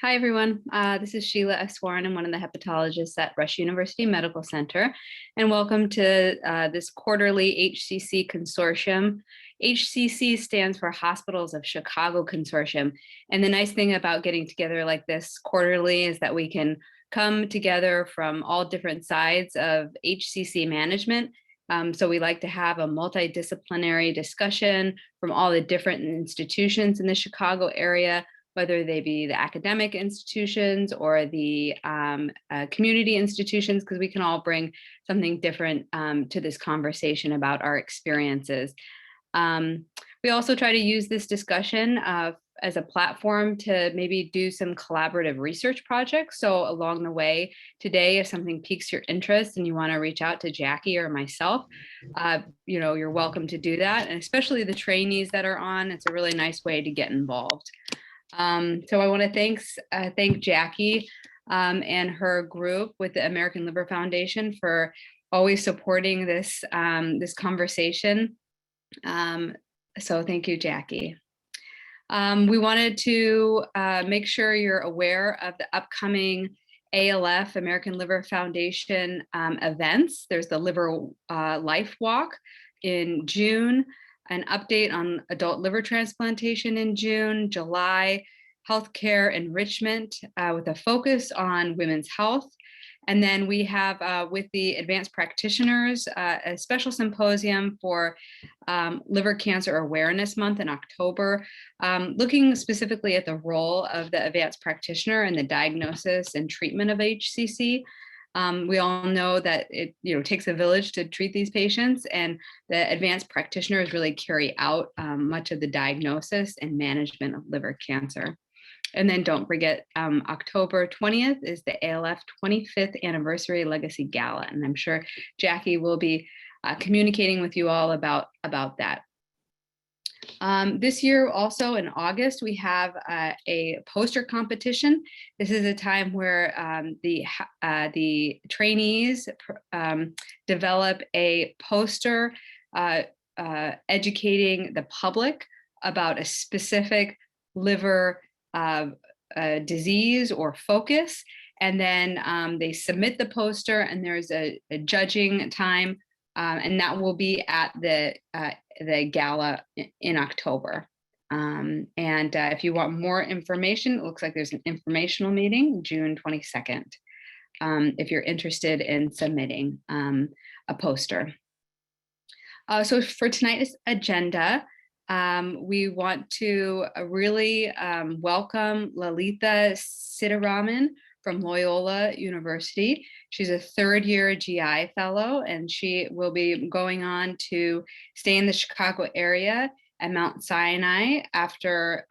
Hi, everyone. This is Sheila S. Warren. I'm one of the hepatologists at Rush University Medical Center, and welcome to this quarterly HCC Consortium. HCC stands for Hospitals of Chicago Consortium. And the nice thing about getting together like this quarterly is that we can come together from all different sides of HCC management. So we like to have a multidisciplinary discussion from all the different institutions in the Chicago area, whether they be the academic institutions or the community institutions, because we can all bring something different to this conversation about our experiences. We also try to use this discussion as a platform to maybe do some collaborative research projects. So along the way today, if something piques your interest and you want to reach out to Jackie or myself, you're welcome to do that. And especially the trainees that are on, it's a really nice way to get involved. So I want to thank Jackie and her group with the American Liver Foundation for always supporting this conversation. So thank you, Jackie. We wanted to make sure you're aware of the upcoming ALF, American Liver Foundation events. There's the Liver Life Walk in June, an update on adult liver transplantation in June, July, healthcare enrichment with a focus on women's health. And then we have with the advanced practitioners, a special symposium for Liver Cancer Awareness Month in October, looking specifically at the role of the advanced practitioner in the diagnosis and treatment of HCC. We all know that it takes a village to treat these patients, and the advanced practitioners really carry out much of the diagnosis and management of liver cancer. And then don't forget, October 20th is the ALF 25th Anniversary Legacy Gala, and I'm sure Jackie will be communicating with you all about that. This year, also in August, we have a poster competition. This is a time where the trainees develop a poster educating the public about a specific liver disease or focus, and then they submit the poster, and there's a judging time, and that will be at the gala in October. If you want more information, it looks like there's an informational meeting June 22nd, if you're interested in submitting a poster. So for tonight's agenda, we want to really welcome Lalitha Sitaraman from Loyola University. She's a third-year GI fellow, and she will be going on to stay in the Chicago area at Mount Sinai after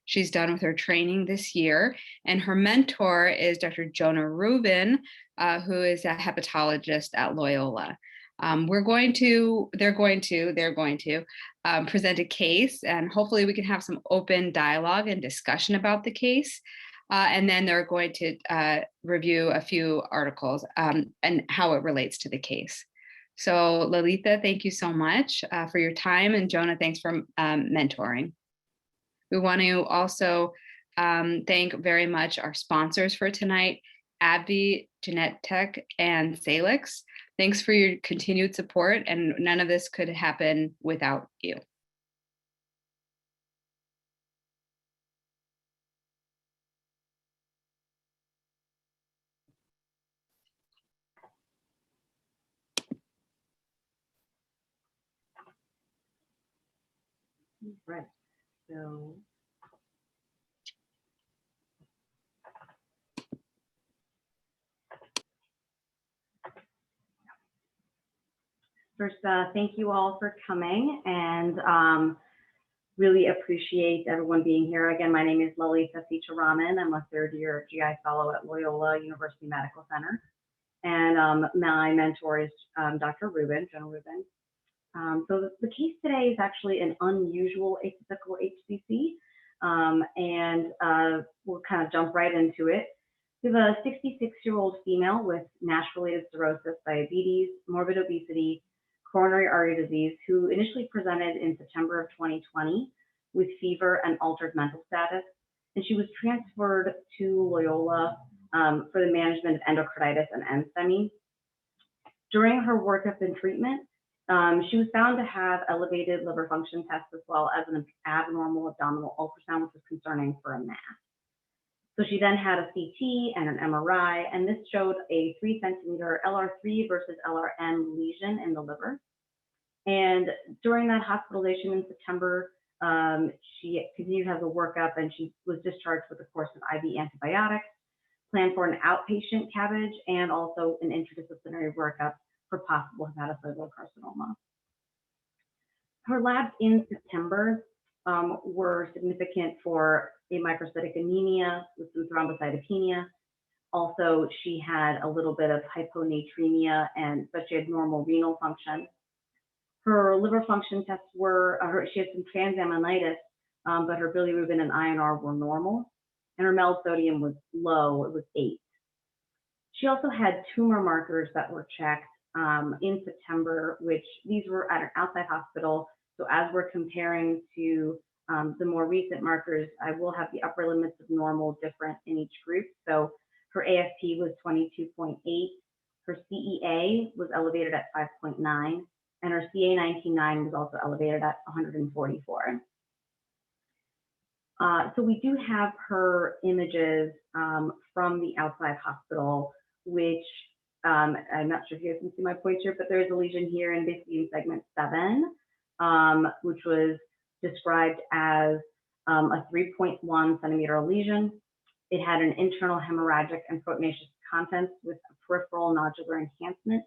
she's done with her training this year. And her mentor is Dr. Jonah Rubin, who is a hepatologist at Loyola. They're going to present a case, and hopefully we can have some open dialogue and discussion about the case. And then they're going to review a few articles and how it relates to the case. So Lalitha, thank you so much for your time, and Jonah, thanks for mentoring. We want to also thank very much our sponsors for tonight, AbbVie, Genentech, and Salix. Thanks for your continued support, and none of this could happen without you. Right. So first, thank you all for coming, and really appreciate everyone being here. Again, my name is Lalitha Sitaraman. I'm a third-year GI fellow at Loyola University Medical Center, and my mentor is Dr. Rubin, Jonah Rubin. So the case today is actually an unusual atypical HCC, and we'll kind of jump right into it. We have a 66-year-old female with NASH-related cirrhosis, diabetes, morbid obesity, coronary artery disease, who initially presented in September of 2020 with fever and altered mental status. and she was transferred to Loyola for the management of endocarditis and NSTEMI. During her workup and treatment, she was found to have elevated liver function tests as well as an abnormal abdominal ultrasound, which was concerning for a mass. So she then had a CT and an MRI, and this showed a 3 centimeter LR3 versus LRM lesion in the liver. And during that hospitalization in September, she continued to have a workup, and she was discharged with a course of IV antibiotics, planned for an outpatient cabbage, and also an interdisciplinary workup for possible hepatocellular carcinoma. Her labs in September were significant for a microcytic anemia with some thrombocytopenia. Also, she had a little bit of hyponatremia, but she had normal renal function. Her liver function tests were, she had some transaminitis, but her bilirubin and INR were normal, and her MELD sodium was low, it was 8. She also had tumor markers that were checked in September, which these were at an outside hospital. So as we're comparing to the more recent markers, I will have the upper limits of normal different in each group. So her AFP was 22.8, her CEA was elevated at 5.9, and her CA19-9 was also elevated at 144. So we do have her images from the outside hospital, which I'm not sure if you guys can see my points here, but there's a lesion here in basically in segment 7, which was described as a 3.1 centimeter lesion. It had an internal hemorrhagic and proteinaceous contents with a peripheral nodular enhancement.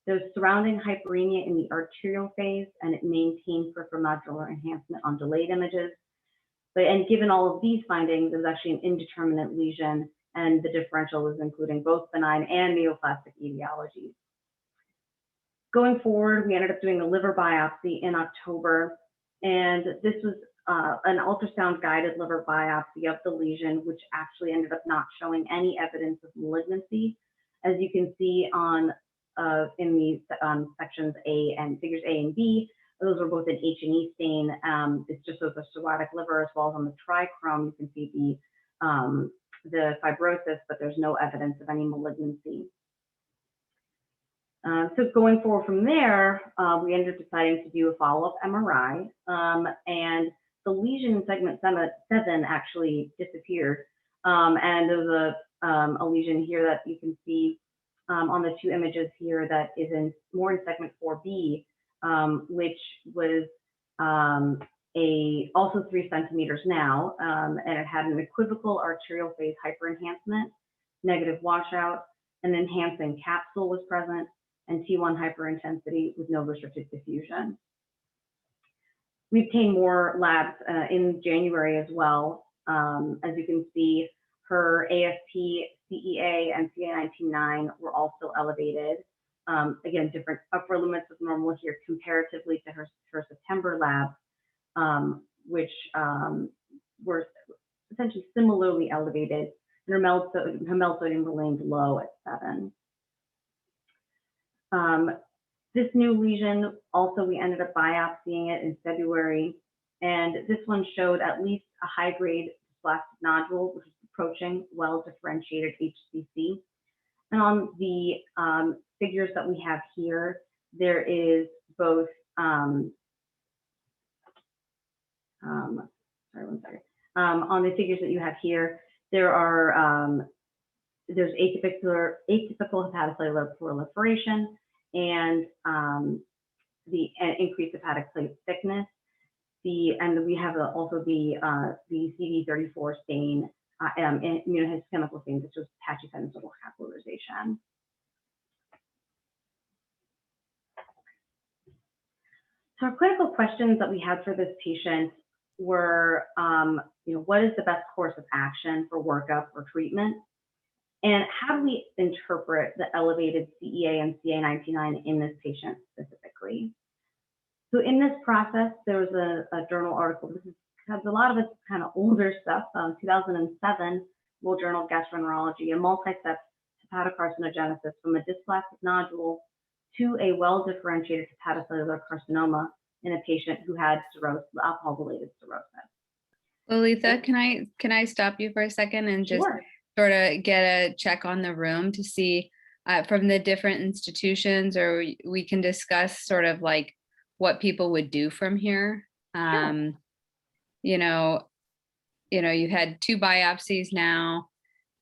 There's surrounding hyperemia in the arterial phase, and it maintained peripheral nodular enhancement on delayed images. And given all of these findings, it was actually an indeterminate lesion, and the differential was including both benign and neoplastic etiologies. Going forward, we ended up doing a liver biopsy in October, and this was an ultrasound-guided liver biopsy of the lesion, which actually ended up not showing any evidence of malignancy. As you can see on in these sections A and figures A and B, those were both an H&E stain. It's just as a cirrhotic liver, as well as on the trichrome, you can see the fibrosis, but there's no evidence of any malignancy. So going forward from there, we ended up deciding to do a follow-up MRI, and the lesion in segment 7 actually disappeared. And there's a lesion here that you can see on the 2 images here that is more in segment 4B, which was also 3 centimeters now, and it had an equivocal arterial phase hyperenhancement, negative washout, an enhancing capsule was present, and T1 hyperintensity with no restricted diffusion. We obtained more labs in January as well. As you can see, her AFP, CEA, and CA19-9 were also elevated. Again, different upper limits of normal here comparatively to her September lab, which were essentially similarly elevated. And her MELD sodium remained low at 7. This new lesion, also we ended up biopsying it in February, and this one showed at least a high-grade dysplastic nodule, which is approaching well-differentiated HCC. And on the figures that we have here, there is both, on the figures that you have here, there are, there's atypical hepatocellular proliferation and the increased hepatic plate thickness. And we have also the CD34 stain, immunohistochemical stain, which was pachyphencyl capillarization. So our clinical questions that we had for this patient were, what is the best course of action for workup or treatment? And how do we interpret the elevated CEA and CA19-9 in this patient specifically? So in this process, there was a journal article. This is because a lot of it's kind of older stuff. 2007, World Journal of Gastroenterology, a multi-step hepatocarcinogenesis from a dysplastic nodule to a well-differentiated hepatocellular carcinoma in a patient who had cirrhosis, alcohol-related cirrhosis. Lolitha, can I stop you for a second and just Sure. sort of get a check on the room to see from the different institutions, or we can discuss sort of like what people would do from here. Sure. You know, you had 2 biopsies now,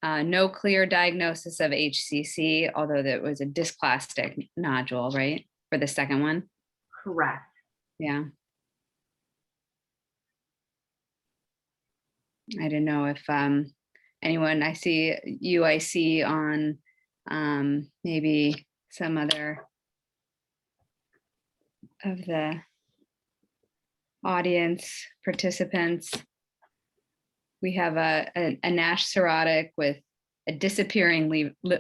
no clear diagnosis of HCC, although there was a dysplastic nodule, right? For the second one. Correct. Yeah. I didn't know if anyone, I see UIC on maybe some other of the audience participants. We have a NASH cirrhotic with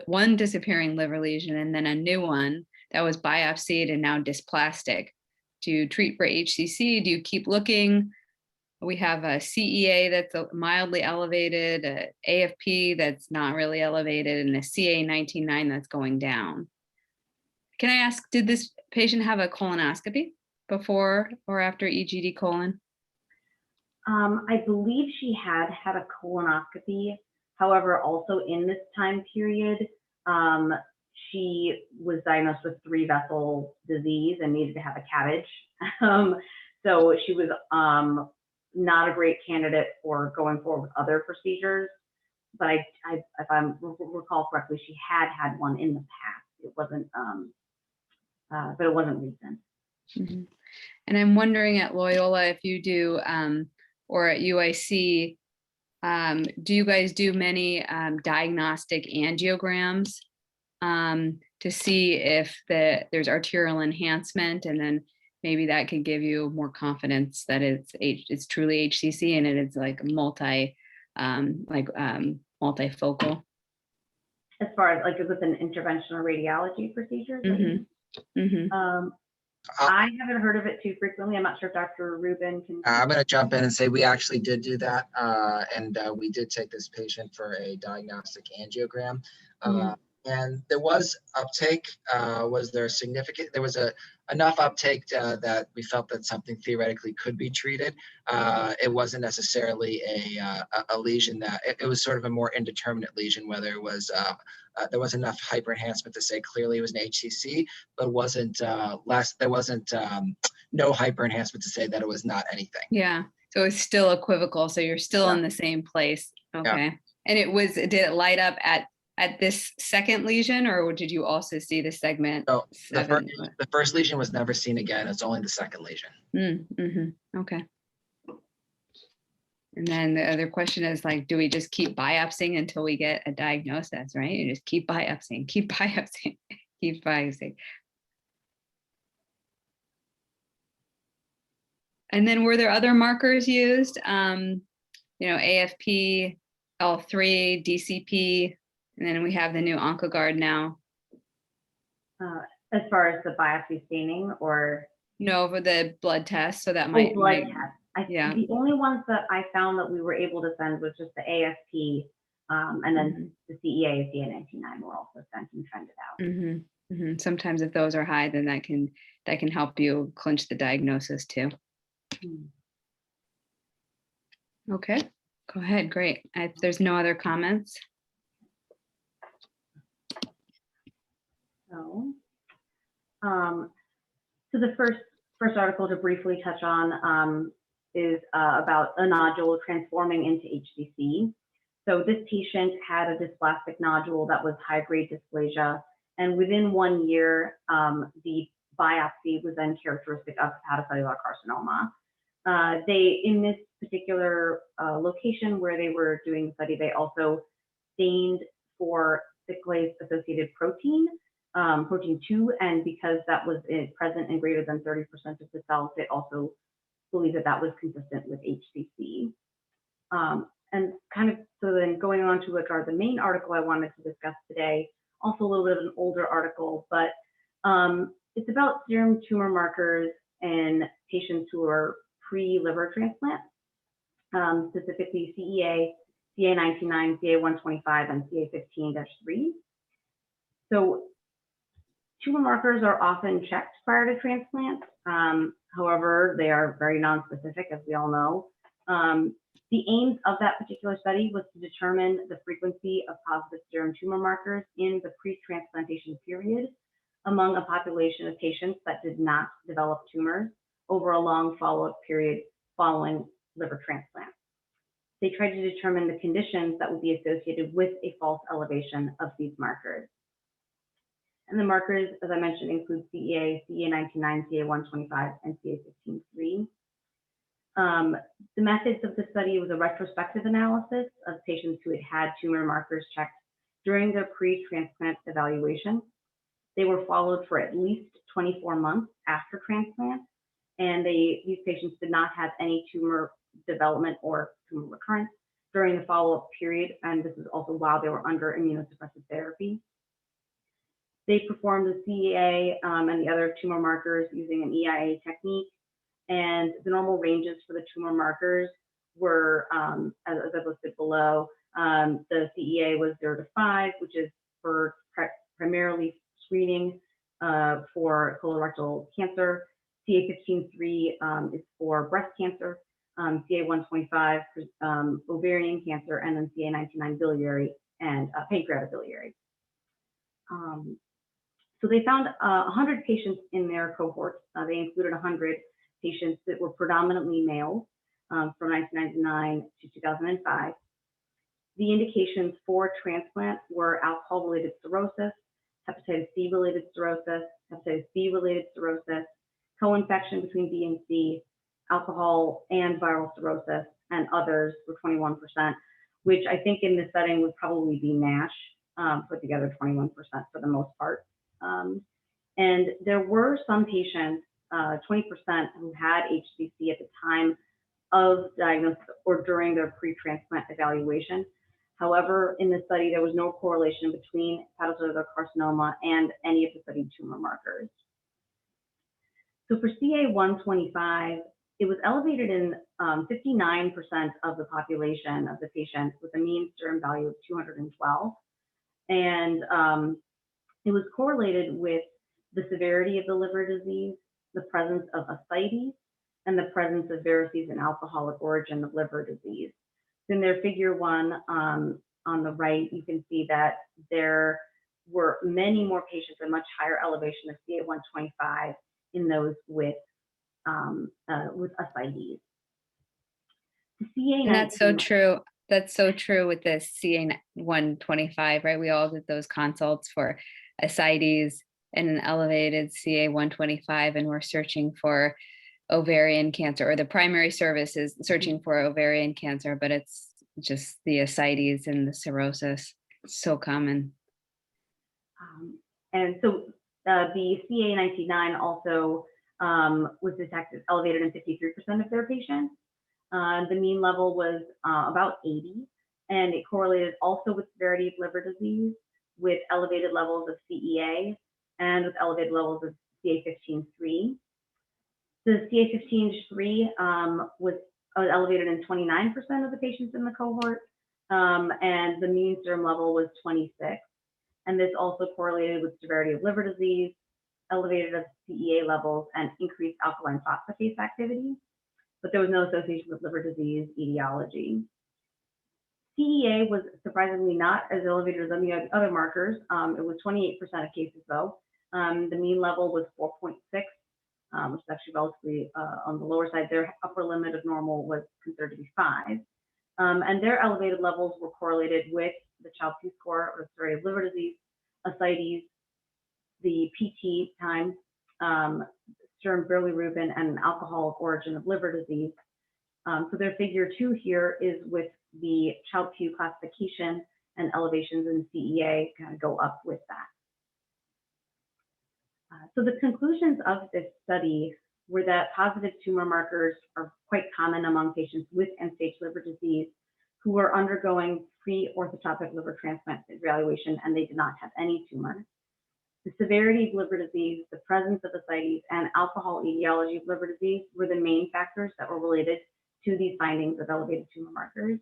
one disappearing liver lesion and then a new one that was biopsied and now dysplastic. Do you treat for HCC? Do you keep looking? We have a CEA that's mildly elevated, a AFP that's not really elevated, and a CA 19.9 that's going down. Can I ask, did this patient have a colonoscopy before or after EGD colon? I believe she had a colonoscopy. However, also in this time period, she was diagnosed with 3-vessel disease and needed to have a cabbage. So she was not a great candidate for going forward with other procedures. But if I recall correctly, she had one in the past. It wasn't, but it wasn't recent. Mm-hmm. And I'm wondering at Loyola if you do, or at UIC, do you guys do many diagnostic angiograms to see if there's arterial enhancement, and then maybe that could give you more confidence that it's truly HCC and it's like multifocal. As far as like with an interventional radiology procedure? Mm-hmm. Mm-hmm. I haven't heard of it too frequently. I'm not sure if Dr. Rubin can. I'm going to jump in and say we actually did do that, and we did take this patient for a diagnostic angiogram. Mm-hmm. And there was uptake. Was there significant? There was enough uptake that we felt that something theoretically could be treated. It wasn't necessarily a lesion that it was sort of a more indeterminate lesion, whether it was there was enough hyperenhancement to say clearly it was an HCC, but wasn't less. There wasn't no hyperenhancement to say that it was not anything. Yeah, so it's still equivocal. So you're still in the same place. Okay, yeah. And did it light up at this second lesion, or did you also see the segment? No, the first lesion was never seen again. It's only the second lesion. Mm-hmm. Okay. And then the other question is like, do we just keep biopsying until we get a diagnosis, right? You just keep biopsying, keep biopsying, keep biopsying. And then were there other markers used? AFP, L3, DCP, and then we have the new Oncoguard now. As far as the biopsy staining, or? No, for the blood test. So that might. Blood test. Yeah. The only ones that I found that we were able to send was just the AFP, and then the CEA and CA 19.9 were also sent and trended out. Mm-hmm. Mm-hmm. Sometimes if those are high, then that can help you clinch the diagnosis too. Okay, go ahead. Great. If there's no other comments. So the first article to briefly touch on is about a nodule transforming into HCC. So this patient had a dysplastic nodule that was high-grade dysplasia, and within 1 year, the biopsy was then characteristic of hepatocellular carcinoma. In this particular location where they were doing the study, they also stained for cyclase-associated protein, protein 2, and because that was present in greater than 30% of the cells, they also believe that was consistent with HCC. And kind of, so then going on to the main article I wanted to discuss today, also a little bit of an older article, but it's about serum tumor markers in patients who are pre-liver transplant, specifically CEA, CA 19.9, CA 125, and CA 15-3. So tumor markers are often checked prior to transplant. However, they are very nonspecific, as we all know. The aims of that particular study was to determine the frequency of positive serum tumor markers in the pre-transplantation period among a population of patients that did not develop tumors over a long follow-up period following liver transplant. They tried to determine the conditions that would be associated with a false elevation of these markers. And the markers, as I mentioned, include CEA, CEA19-9, CA125, and CA15-3. The methods of the study was a retrospective analysis of patients who had had tumor markers checked during their pre-transplant evaluation. They were followed for at least 24 months after transplant, and these patients did not have any tumor development or tumor recurrence during the follow-up period, and this is also while they were under immunosuppressive therapy. They performed the CEA and the other tumor markers using an EIA technique, and the normal ranges for the tumor markers were, as I listed below, the CEA was 0 to 5, which is for primarily screening for colorectal cancer. CA15-3 is for breast cancer, CA125 for ovarian cancer, and then CA19-9 biliary and pancreatobiliary. So they found 100 patients in their cohort. They included 100 patients that were predominantly male from 1999 to 2005. The indications for transplant were alcohol-related cirrhosis, hepatitis C-related cirrhosis, hepatitis B-related cirrhosis, co-infection between B and C, alcohol and viral cirrhosis, and others for 21%, which I think in this setting would probably be NASH, put together 21% for the most part. And there were some patients, 20%, who had HCC at the time of diagnosis or during their pre-transplant evaluation. However, in the study, there was no correlation between hepatocellular carcinoma and any of the studied tumor markers. So for CA125, it was elevated in 59% of the population of the patients with a mean serum value of 212. And it was correlated with the severity of the liver disease, the presence of ascites, and the presence of varices and alcoholic origin of liver disease. In their figure 1 on the right, you can see that there were many more patients, a much higher elevation of CA125 in those with ascites. And that's so true. That's so true with the CA125, right? We all did those consults for ascites and an elevated CA125, and we're searching for ovarian cancer, or the primary service is searching for ovarian cancer, but it's just the ascites and the cirrhosis. It's so common. And so the CA19-9 also was detected elevated in 53% of their patients. The mean level was about 80, and it correlated also with severity of liver disease, with elevated levels of CEA, and with elevated levels of CA15-3. The CA15-3 was elevated in 29% of the patients in the cohort, and the mean serum level was 26. And this also correlated with severity of liver disease, elevated of CEA levels, and increased alkaline phosphatase activity, but there was no association with liver disease etiology. CEA was surprisingly not as elevated as any other markers. It was 28% of cases though. The mean level was 4.6, which is actually relatively on the lower side. Their upper limit of normal was considered to be 5. And their elevated levels were correlated with the Child-Pugh score, or severity of liver disease, ascites, the PT time, serum bilirubin, and an alcoholic origin of liver disease. So their figure 2 here is with the Child-Pugh classification, and elevations in CEA kind of go up with that. So the conclusions of this study were that positive tumor markers are quite common among patients with end-stage liver disease who are undergoing pre-orthotopic liver transplant evaluation, and they did not have any tumor. The severity of liver disease, the presence of ascites, and alcohol etiology of liver disease were the main factors that were related to these findings of elevated tumor markers.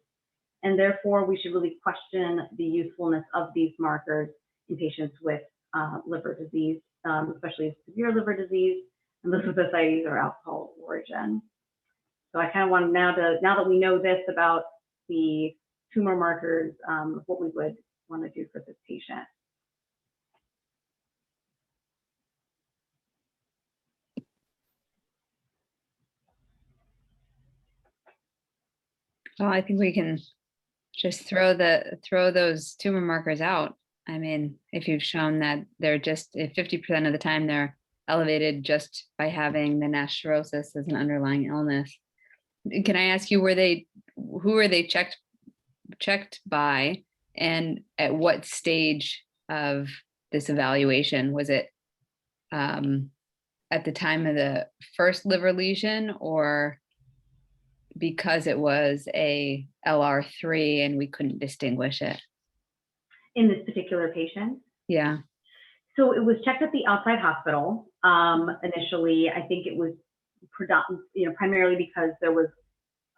And therefore, we should really question the usefulness of these markers in patients with liver disease, especially severe liver disease, and those with ascites or alcohol origin. So I kind of want now that we know this about the tumor markers, what we would want to do for this patient. Well, I think we can just throw those tumor markers out. I mean, if you've shown that they're just, if 50% of the time they're elevated just by having the NASH cirrhosis as an underlying illness. Can I ask you, who were they checked by, and at what stage of this evaluation? Was it at the time of the first liver lesion, or because it was a LR3 and we couldn't distinguish it? In this particular patient? Yeah. So it was checked at the outside hospital. Initially, I think it was primarily because there was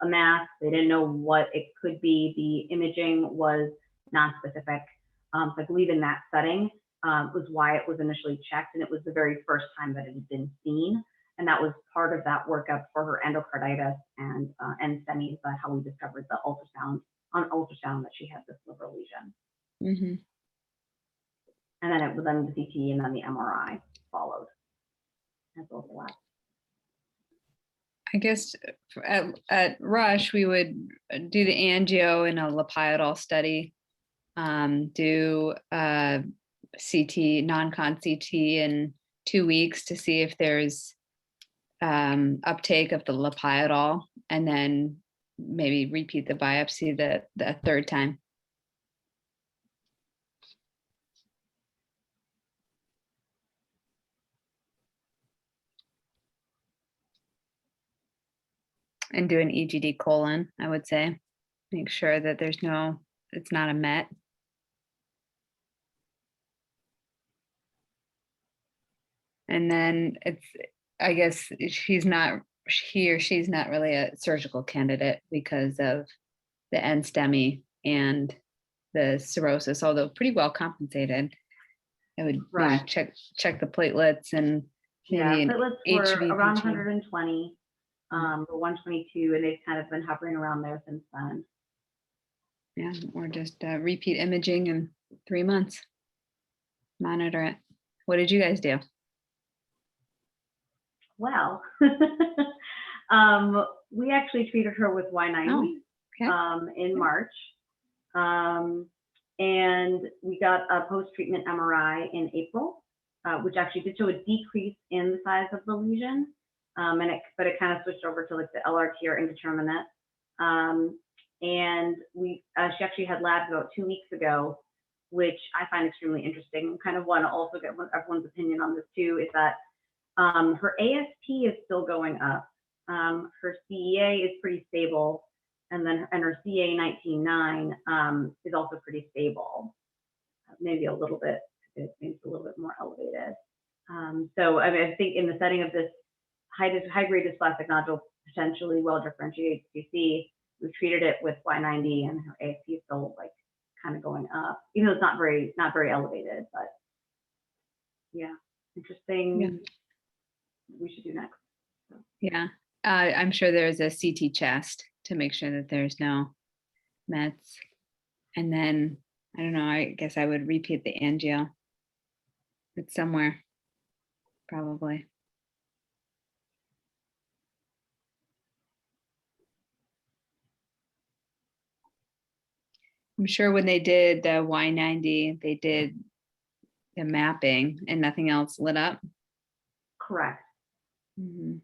a mass. They didn't know what it could be. The imaging was non-specific. So I believe in that setting was why it was initially checked, and it was the very first time that it had been seen. And that was part of that workup for her endocarditis and STEMI, how we discovered the ultrasound that she had this liver lesion. Mm-hmm. And then it was then the CT and then the MRI followed as overlap. I guess at Rush, we would do the angio and a Lopioidal study, do CT, non-con CT in 2 weeks to see if there's uptake of the Lopioidal, and then maybe repeat the biopsy the third time. And do an EGD colon, I would say. Make sure that it's not a MET. And then I guess he or she's not really a surgical candidate because of the NSTEMI and the cirrhosis, although pretty well compensated. I would check the platelets and maybe platelets were HVPG. around 120. Or 122, and they've kind of been hovering around there since then. Yeah, or just repeat imaging in 3 months. Monitor it. What did you guys do? Well, we actually treated her with Y90 in March. And we got a post-treatment MRI in April, which actually did show a decrease in the size of the lesion. But it kind of switched over to like the LRT or indeterminate. And she actually had labs about 2 weeks ago, which I find extremely interesting. Kind of want to also get everyone's opinion on this too, is that her AST is still going up. Her CEA is pretty stable. And her CA 19.9 is also pretty stable. Maybe a little bit more elevated. So I mean, I think in the setting of this high-grade dysplastic nodule, potentially well-differentiated HCC, we treated it with Y90, and her AST is still like kind of going up, even though it's not very elevated. But yeah, interesting. Yeah. We should do next. So. Yeah, I'm sure there's a CT chest to make sure that there's no mets, and then I don't know. I guess I would repeat the angio. It's somewhere, probably. I'm sure when they did the Y90, they did the mapping and nothing else lit up. Correct. Mm-hmm.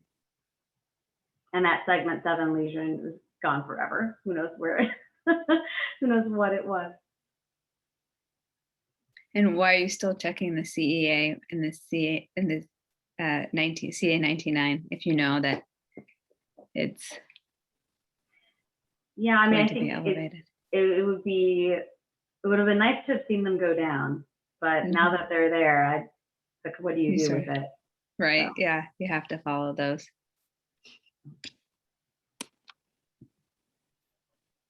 And that segment 7 lesion is gone forever. Who knows where it, who knows what it was. And why are you still checking the CEA and the CA and the CA 99 if you know that it's I mean, I think elevated? It would have been nice to have seen them go down, but now that they're there, what do you do with it? Right. So. Yeah, you have to follow those.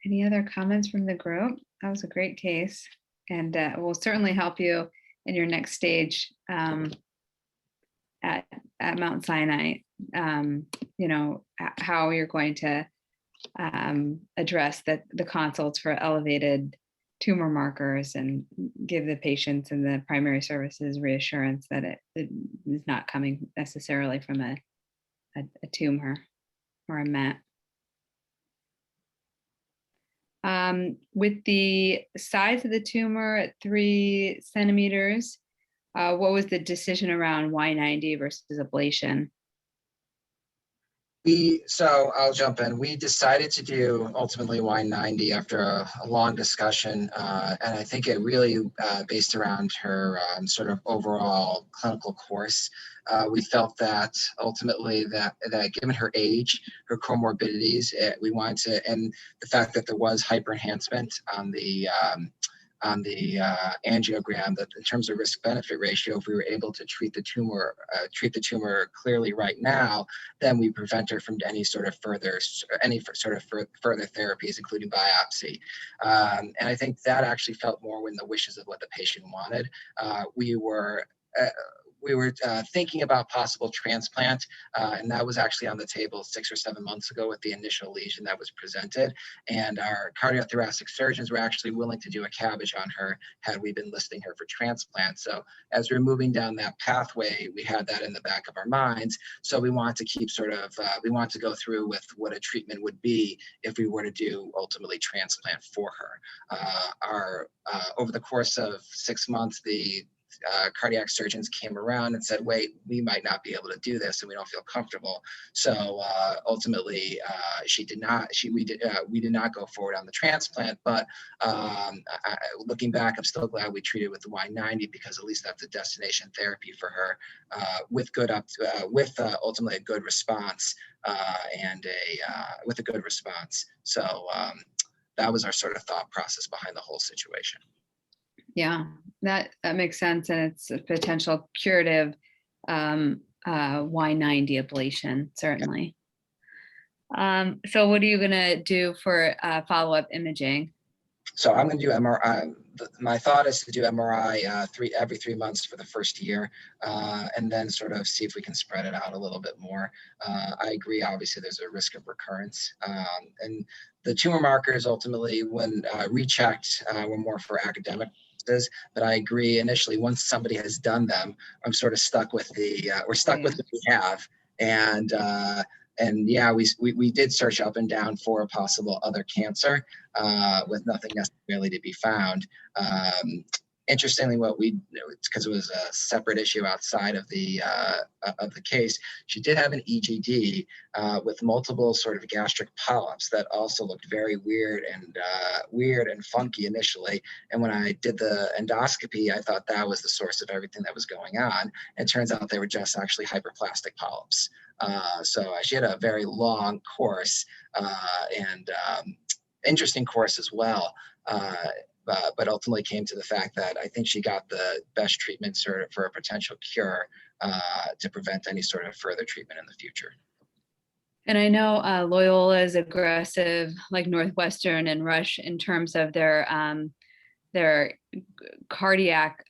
Any other comments from the group? That was a great case, and will certainly help you in your next stage. And at Mount Sinai, how you're going to address the consults for elevated tumor markers and give the patients and the primary services reassurance that it is not coming necessarily from a tumor or a MET. With the size of the tumor at 3 centimeters, what was the decision around Y90 versus ablation? So I'll jump in. We decided to do ultimately Y90 after a long discussion, and I think it really based around her sort of overall clinical course. We felt that ultimately that given her age, her comorbidities, we wanted to, and the fact that there was hyperenhancement on the angiogram, that in terms of risk-benefit ratio, if we were able to treat the tumor clearly right now, then we prevent her from any sort of further therapies, including biopsy. And I think that actually felt more in the wishes of what the patient wanted. We were thinking about possible transplant, and that was actually on the table 6 or 7 months ago with the initial lesion that was presented. And our cardiothoracic surgeons were actually willing to do a cabbage on her had we been listing her for transplant. So as we're moving down that pathway, we had that in the back of our minds. So we want to keep we want to go through with what a treatment would be if we were to do ultimately transplant for her. Over the course of 6 months, the cardiac surgeons came around and said, wait, we might not be able to do this and we don't feel comfortable. So ultimately we did not go forward on the transplant, but looking back, I'm still glad we treated with the Y90 because at least that's a destination therapy for her with ultimately a good response with a good response. So that was our sort of thought process behind the whole situation. Yeah, that makes sense, and it's a potential curative Y90 ablation, certainly. So what are you going to do for follow-up imaging? So I'm going to do MRI. My thought is to do MRI every 3 months for the first year, and then sort of see if we can spread it out a little bit more. I agree, obviously, there's a risk of recurrence. And the tumor markers ultimately, when rechecked, were more for academic purposes. But I agree, initially, once somebody has done them, I'm sort of stuck with with what we have. And yeah, we did search up and down for a possible other cancer with nothing necessarily to be found. Interestingly, because it was a separate issue outside of the case, she did have an EGD with multiple sort of gastric polyps that also looked very weird and funky initially. And when I did the endoscopy, I thought that was the source of everything that was going on. And it turns out they were just actually hyperplastic polyps. So she had a very long course and interesting course as well. But ultimately came to the fact that I think she got the best treatment for a potential cure to prevent any sort of further treatment in the future. And I know Loyola is aggressive, like Northwestern and Rush, in terms of their cardiac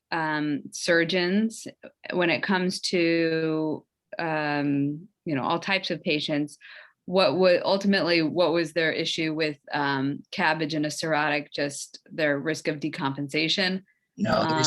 surgeons when it comes to all types of patients. What was their issue with cabbage and a cirrhotic, just their risk of decompensation? No,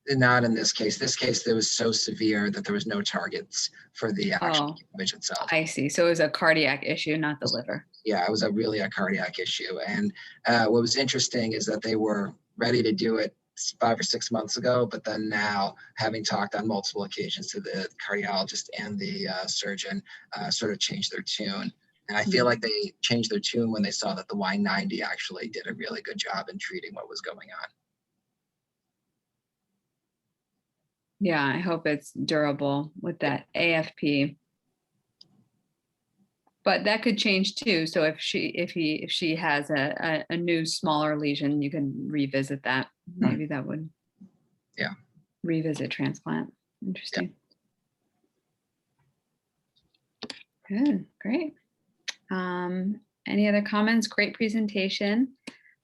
not in this case. This case, it was so severe that there was no targets for the actual cabbage itself. I see. So it was a cardiac issue, not the liver. Yeah, it was really a cardiac issue. And what was interesting is that they were ready to do it 5 or 6 months ago, but then now, having talked on multiple occasions to the cardiologist and the surgeon, sort of changed their tune. And I feel like they changed their tune when they saw that the Y90 actually did a really good job in treating what was going on. Yeah, I hope it's durable with that AFP. But that could change too. So if she has a new smaller lesion, you can revisit that. Maybe that would revisit transplant. Interesting. Yeah. Good, great. Any other comments? Great presentation,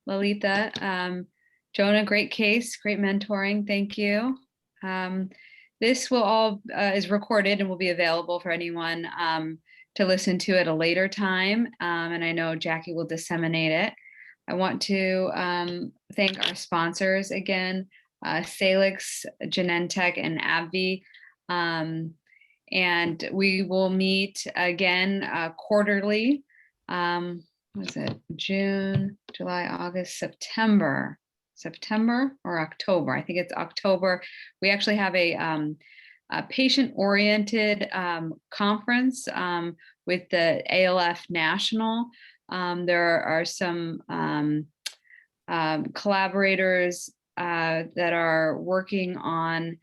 Lalita. Jonah, great case, great mentoring. Thank you. this will all is recorded and will be available for anyone to listen to at a later time. And I know Jackie will disseminate it. I want to thank our sponsors again, Salix, Genentech, and AbbVie. And we will meet again quarterly. Was it June, July, August, September or October? I think it's October. We actually have a patient-oriented conference with the ALF National. There are some collaborators that are working on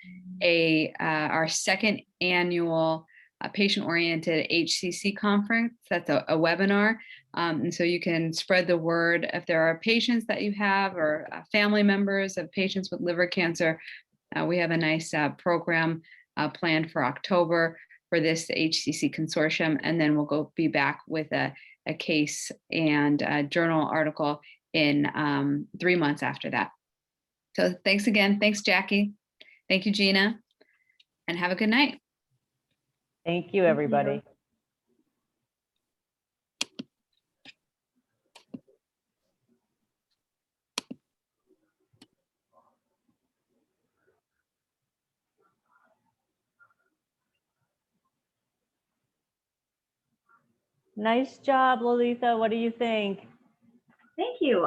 our second annual patient-oriented HCC conference. That's a webinar. And so you can spread the word if there are patients that you have or family members of patients with liver cancer. We have a nice program planned for October for this HCC Consortium, and then we'll be back with a case and a journal article in 3 months after that. So thanks again. Thanks, Jackie. Thank you, Gina, and have a good night. Thank you, everybody. Nice job, Lolita. What do you think? Thank you.